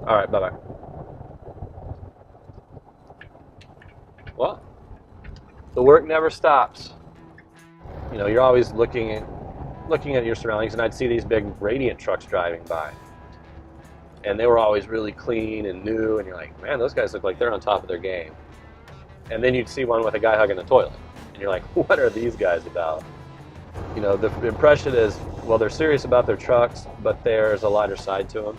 All right, bye-bye. Well, the work never stops. You know, you're always looking at your surroundings, and I'd see these big Radiant trucks driving by, and they were always really clean and new, and you're like, man, those guys look like they're on top of their game. And then you'd see one with a guy hugging a toilet, and you're like, what are these guys about? You know, the impression is, well, they're serious about their trucks, but there's a lighter side to them.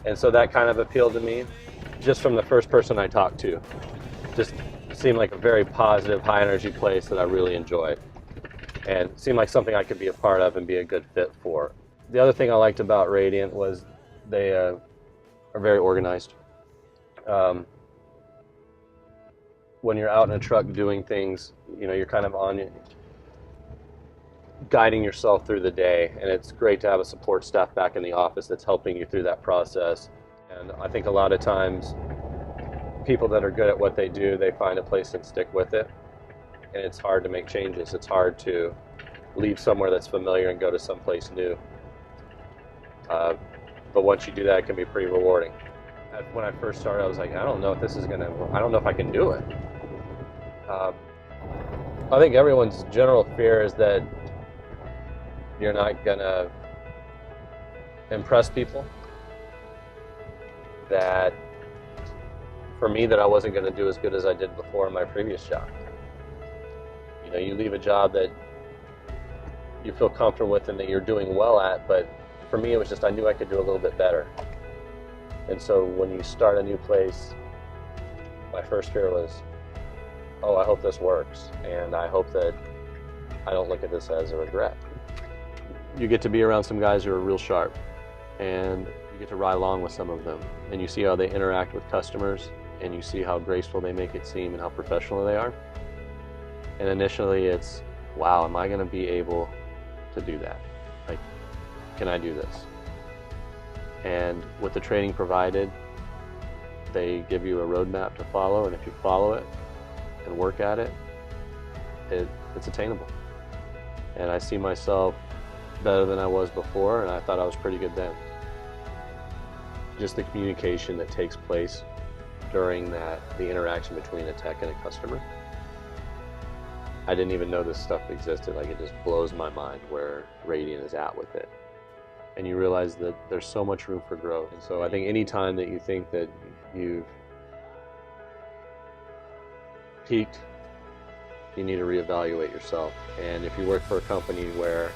And so that kind of appealed to me just from the first person I talked to. Just seemed like a very positive, high energy place that I really enjoyed. And seemed like something I could be a part of and be a good fit for. The other thing I liked about Radiant was they are very organized. When you're out in a truck doing things, you know, you're kind of on guiding yourself through the day, and it's great to have a support staff back in the office that's helping you through that process. And I think a lot of times people that are good at what they do, they find a place and stick with it, and it's hard to make changes. It's hard to leave somewhere that's familiar and go to someplace new, but once you do that, it can be pretty rewarding. When I first started, I was like, I don't know if I can do it. I think everyone's general fear is that you're not gonna impress people. That for me, that I wasn't gonna do as good as I did before in my previous job. You know, you leave a job that you feel comfortable with and that you're doing well at, but for me, it was just I knew I could do a little bit better. And so when you start a new place, my first fear was, oh, I hope this works, and I hope that I don't look at this as a regret. You get to be around some guys who are real sharp, and you get to ride along with some of them, and you see how they interact with customers, and you see how graceful they make it seem and how professional they are. And initially it's, wow, am I going to be able to do that? Like, can I do this? And with the training provided, they give you a roadmap to follow, and if you follow it and work at it, it's attainable. And I see myself better than I was before, and I thought I was pretty good then. Just the communication that takes place during the interaction between a tech and a customer. I didn't even know this stuff existed. Like, it just blows my mind where Radiant is at with it. And you realize that there's so much room for growth. And so I think any time that you think that you've peaked, you need to reevaluate yourself. And if you work for a company where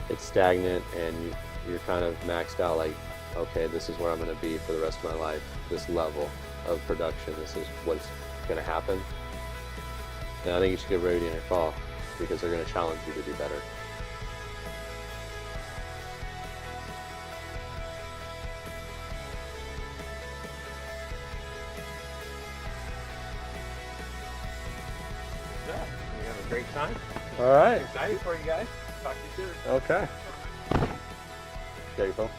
it's stagnant and you're kind of maxed out, like, okay, this is where I'm going to be for the rest of my life, this level of production, this is what's going to happen, then I think you should give Radiant a call, because they're going to challenge you to do better. Yeah, we have a great time. All right. Excited for you guys. Talk to you soon. Okay. Got your phone?